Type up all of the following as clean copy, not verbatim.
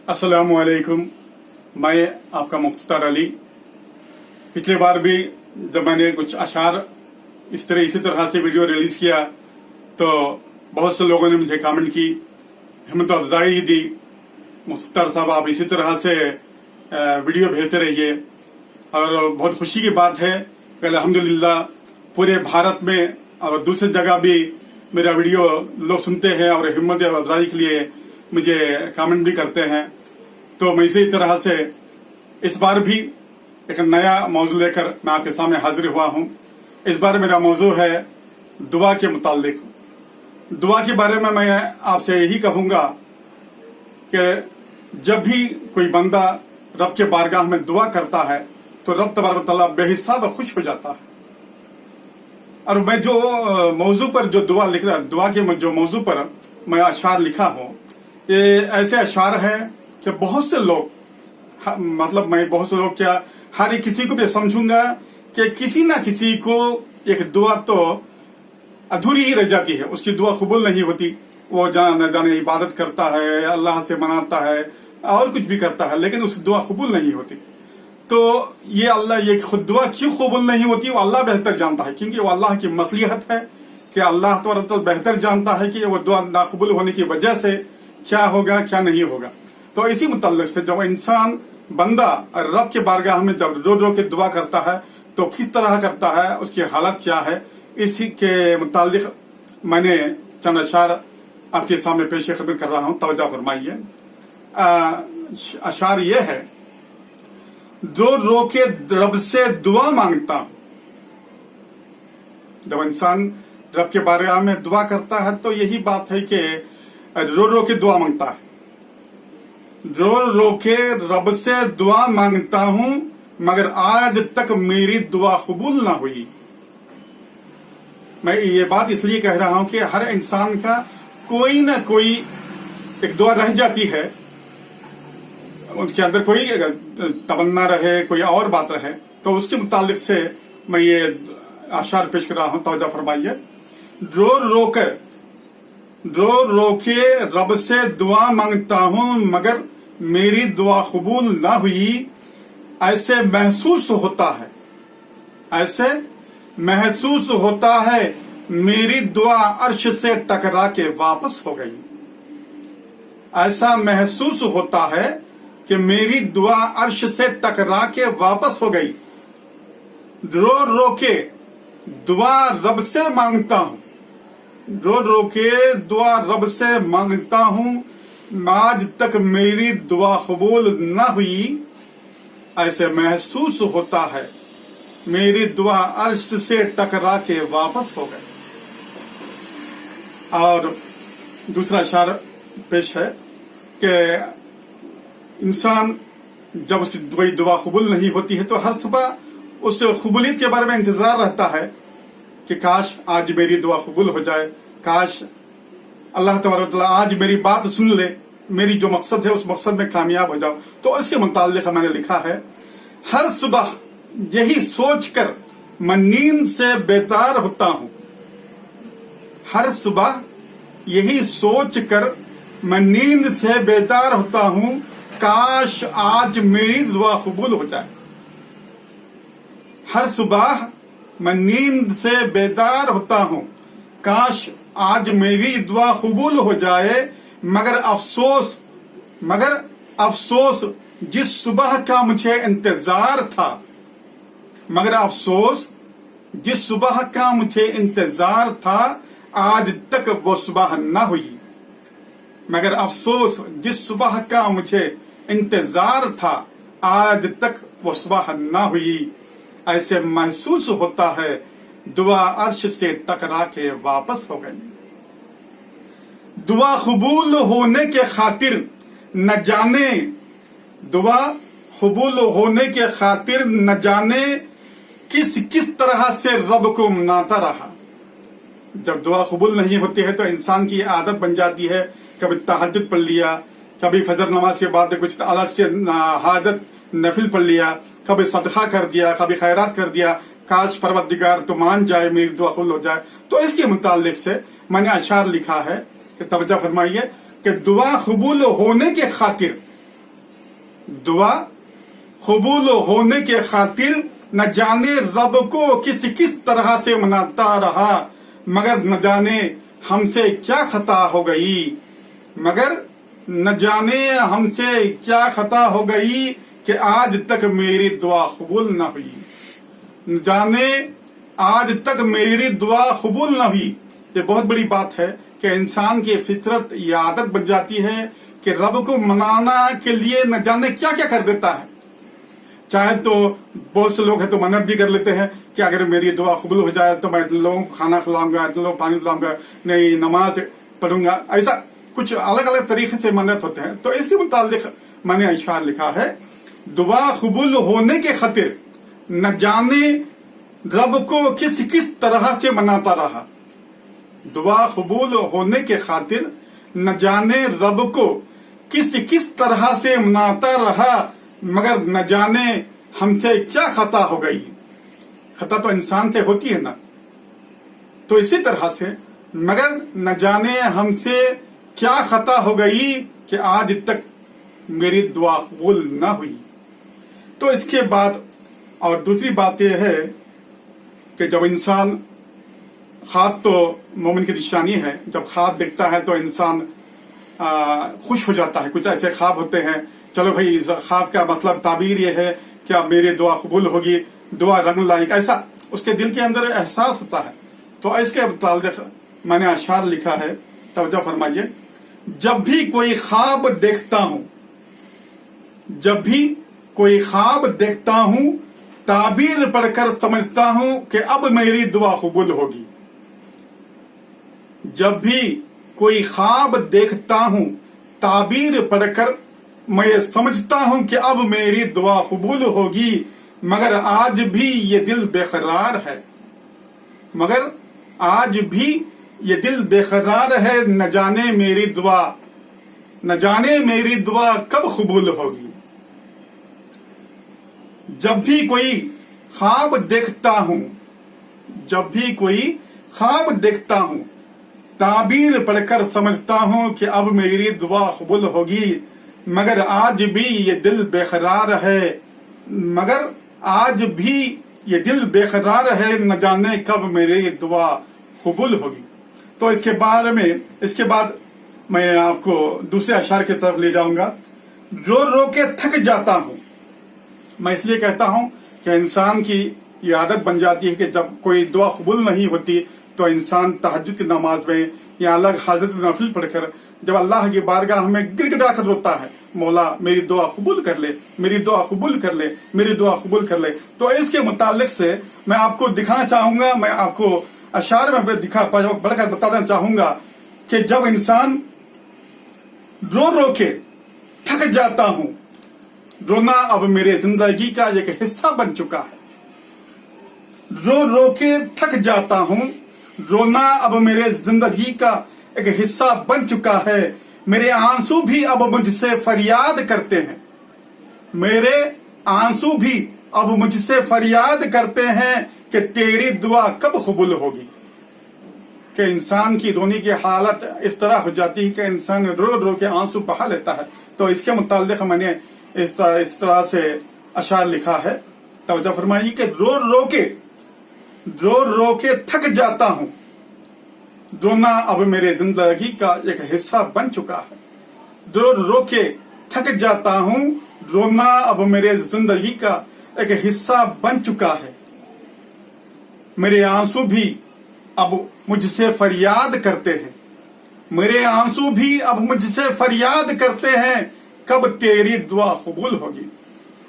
अस्सलामु अलैकुम। मैं आपका मुख्तार अली। पिछले बार भी जब मैंने कुछ अशार इसी तरह से वीडियो रिलीज किया तो बहुत से लोगों ने मुझे कमेंट की, हिम्मत अफजाई दी, मुख्तार साहब आप इसी तरह से वीडियो भेजते रहिए। और बहुत खुशी की बात है कि अल्हम्दुलिल्लाह पूरे भारत में और दूसरी जगह भी मेरा वीडियो लोग सुनते हैं और हिम्मत अफजाई के लिए मुझे कमेंट भी करते हैं। तो मैं इसी तरह से इस बार भी एक नया मौजू लेकर मैं आपके सामने हाजिर हुआ हूं। इस बार मेरा मौजू है दुआ के मुतालिक। दुआ के बारे में मैं आपसे यही कहूंगा कि जब भी कोई बंदा रब के बारगाह में दुआ करता है तो रब तबारक तआला बेहिसाब खुश हो जाता है। और मैं जो मौजू पर जो दुआ लिख रहा, दुआ के जो मौजू पर मैं अशार लिखा हूं, ये ऐसे अशार है कि बहुत से लोग, मतलब मैं बहुत से लोग क्या हर एक किसी को भी समझूंगा कि किसी ना किसी को एक दुआ तो अधूरी ही रह जाती है, उसकी दुआ कबूल नहीं होती। वो न जाने इबादत करता है, अल्लाह से मनाता है और कुछ भी करता है, लेकिन उसकी दुआ कबूल नहीं होती। तो ये अल्लाह ये खुद दुआ क्यों कबूल नहीं होती वो अल्लाह बेहतर जानता है, क्योंकि वो अल्लाह की मसलिहत है कि अल्लाह तो बेहतर जानता है कि वो दुआ नाकबूल होने की वजह से क्या होगा क्या नहीं होगा। तो इसी मुताल्लिक से जब इंसान बंदा रब के बारगाह में जब रो रो के दुआ करता है तो किस तरह करता है, उसकी हालत क्या है, इसी के मुताल्लिक मैंने चंद अशार आपके सामने पेश खिदमत कर रहा हूं। तवज्जो फरमाइए। अशार ये है, रो रो के रब से दुआ मांगता हूं। जब इंसान रब के बारगाह में दुआ करता है तो यही बात है कि रो रो के दुआ मांगता है। रो रो के रब से दुआ मांगता हूं मगर आज तक मेरी दुआ कबूल ना हुई। मैं ये बात इसलिए कह रहा हूं कि हर इंसान का कोई ना कोई एक दुआ रह जाती है, उसके अंदर कोई तमन्ना रहे, कोई और बात रहे, तो उसके मुतालिक से मैं ये आशार पेश कर रहा हूं। तवज्जो फरमाइए। रो रो के रब से दुआ मांगता हूं मगर मेरी दुआ कबूल ना हुई। ऐसे महसूस होता है मेरी दुआ अर्श से टकरा के वापस हो गई। ऐसा महसूस होता है कि मेरी दुआ अर्श से टकरा के वापस हो गई। रो रो के दुआ रब से मांगता हूं, रो रो के दुआ रब से मांगता हूं, आज तक मेरी दुआ कबूल ना हुई। ऐसे महसूस होता है मेरी दुआ अर्श से टकरा के वापस हो गई। और दूसरा अशार पेश है कि इंसान जब उसकी कोई दुआ कबूल नहीं होती है तो हर सुबह उस कबूलियत के बारे में इंतजार रहता है कि काश आज मेरी दुआ कबूल हो जाए, काश अल्लाह तबारक तआला आज मेरी बात सुन ले, मेरी जो मकसद है उस मकसद में कामयाब हो जाओ। तो इसके मुताल्लिक मैंने लिखा है, हर सुबह यही सोचकर मैं नींद से बेदार होता हूं। हर सुबह यही सोचकर मैं नींद से बेदार होता हूं, काश आज मेरी दुआ कबूल हो जाए। हर सुबह मैं नींद से बेदार होता हूं, काश आज मेरी दुआ कबूल हो जाए। मगर अफसोस जिस सुबह का मुझे इंतजार था, मगर अफसोस जिस सुबह का मुझे इंतजार था, आज तक वो सुबह ना हुई। मगर अफसोस जिस सुबह का मुझे इंतजार था, आज तक वो सुबह ना हुई। ऐसे महसूस होता है दुआ अर्श से टकरा के वापस हो गई। दुआ कबूल होने के खातिर न जाने, दुआ कबूल होने के खातिर न जाने किस तरह से रब को मनाता रहा। जब दुआ कबूल नहीं होती है तो इंसान की आदत बन जाती है, कभी तहज्जुद पढ़ लिया, कभी फजर नमाज के बाद कुछ अलग से हाजत नफिल पढ़ लिया, कभी सदका कर दिया, कभी खैरात कर दिया, काश परवरदिगार तो मान जाए, मेरी दुआ कबूल हो जाए। तो इसके मुतालिक से मैंने अशार लिखा है कि तवज्जो फरमाइए कि दुआ कबूल होने के खातिर दुआ कबूल होने के खातिर न जाने रब को किस तरह से मनाता रहा, मगर न जाने हमसे क्या खता हो गई, मगर न जाने हमसे क्या खता हो गई कि आज तक मेरी दुआ कबूल न हुई। न जाने आज तक मेरी दुआ कबूल न हुई। ये बहुत बड़ी बात है कि इंसान की फितरत ये आदत बन जाती है कि रब को मनाना के लिए न जाने क्या क्या कर देता है। चाहे तो बहुत से लोग हैं तो मन्नत भी कर लेते हैं कि अगर मेरी दुआ कबूल हो जाए तो मैं इतने लोगों को खाना खिलाऊंगा, इतने लोगों को पानी पिलाऊंगा, नहीं नमाज पढ़ूंगा, ऐसा कुछ अलग अलग तरीके से मन्नत होते हैं। तो इसके मुताबिक मैंने अशआर लिखा है, दुआ कबूल होने के खातिर न जाने रब को किस तरह से मनाता रहा। दुआ कबूल होने के खातिर न जाने रब को किस तरह से मनाता रहा, मगर न जाने हमसे क्या खता हो गई। खता तो इंसान से होती है ना, तो इसी तरह से मगर न जाने हमसे क्या खता हो गई कि आज तक मेरी दुआ कबूल न हुई। तो इसके बाद और दूसरी बात यह है कि जब इंसान ख्वाब, तो मोमिन की निशानी है, जब ख्वाब देखता है तो इंसान खुश हो जाता है। कुछ ऐसे ख्वाब होते हैं, चलो भाई इस ख्वाब का मतलब ताबीर ये है कि अब मेरी दुआ कबूल होगी, दुआ रंग लाएगी, ऐसा उसके दिल के अंदर एहसास होता है। तो इसके मुताबिक मैंने अशआर लिखा है, तवज्जो फरमाइए। जब भी कोई ख्वाब देखता हूं, जब भी कोई ख्वाब देखता हूं, ताबीर पढ़कर समझता हूं कि अब मेरी दुआ कबूल होगी। जब भी कोई ख्वाब देखता हूं, ताबीर पढ़कर मैं समझता हूं कि अब मेरी दुआ कबूल होगी, मगर आज भी ये दिल बेकरार है, मगर आज भी ये दिल बेकरार है, न जाने मेरी दुआ कब कबूल होगी। जब भी कोई ख्वाब देखता हूं, जब भी कोई ख्वाब देखता हूं, ताबीर पढ़कर समझता हूं कि अब मेरी दुआ कबूल होगी, मगर आज भी ये दिल बेकरार है, मगर आज भी ये दिल बेकरार है, न जाने कब मेरी दुआ कबूल होगी। तो इसके बाद मैं आपको दूसरे अशआर की तरफ ले जाऊंगा। रो रो के थक जाता हूं। मैं इसलिए कहता हूं कि इंसान की ये आदत बन जाती है कि जब कोई दुआ कबूल नहीं होती तो इंसान तहज्जुद की नमाज में या अलग हाजिर नफिल पढ़कर जब अल्लाह की बारगाह में गिड़गिड़ा कर रोता है, मौला मेरी दुआ कबूल कर ले, मेरी दुआ कबूल कर ले, मेरी दुआ कबूल कर ले। तो इसके मुतालिक से मैं आपको दिखाना चाहूंगा, मैं आपको अशआर में बढ़कर बताना चाहूंगा कि जब इंसान रो रो के थक जाता हूं, रोना अब मेरे जिंदगी का एक हिस्सा बन चुका है। रो रो के थक जाता हूं, रोना अब मेरे जिंदगी का एक हिस्सा बन चुका है। मेरे आंसू भी अब मुझसे फरियाद करते हैं, मेरे आंसू भी अब मुझसे फरियाद करते हैं कि तेरी दुआ कब कबूल होगी। कि इंसान की रोने की हालत इस तरह हो जाती है कि इंसान रो रो के आंसू बहा लेता है। तो इसके मुताल्लिक मैंने इस तरह से अशआर लिखा है, तवज्जो फरमाइए कि रो रो के थक जाता हूं, रोना अब मेरे जिंदगी का एक हिस्सा बन चुका है। रो रो के थक जाता हूं, रोना अब मेरे जिंदगी का एक हिस्सा बन चुका है। मेरे आंसू भी अब मुझसे फरियाद करते हैं, मेरे आंसू भी अब मुझसे फरियाद करते हैं, कब तेरी दुआ कबूल होगी।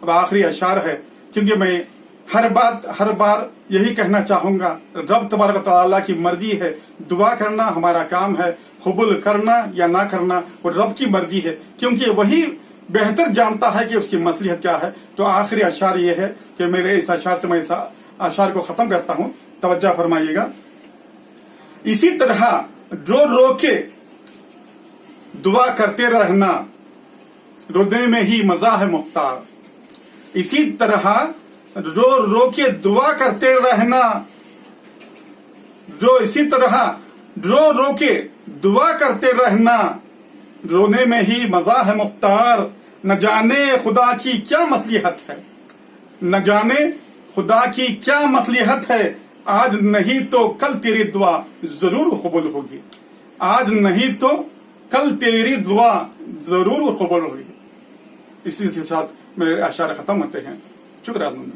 अब आखिरी अशआर है, क्योंकि मैं हर बार यही कहना चाहूंगा, रब तबारक तआला की मर्जी है, दुआ करना हमारा काम है, कबूल करना या ना करना वो रब की मर्जी है, क्योंकि वही बेहतर जानता है कि उसकी मसलिहत क्या है। तो आखिरी अशआर ये है कि मेरे इस अशआर से मैं इस अशआर को खत्म करता हूं, तवज्जो फरमाइएगा। इसी तरह रो रो के दुआ करते रहना, रोने में ही मजा है मुख्तार। इसी तरह रो रो के दुआ करते रहना, इसी तरह रो रो के दुआ करते रहना, रोने में ही मजा है मुख्तार। نہ جانے خدا کی کیا مصلحت ہے، نہ جانے خدا کی کیا مصلحت ہے، آج نہیں تو کل تیری دعا ضرور قبول ہوگی، آج نہیں تو کل تیری دعا ضرور قبول ہوگی۔ اسی کے ساتھ میرے اشعار ختم ہوتے ہیں۔ شکریہ۔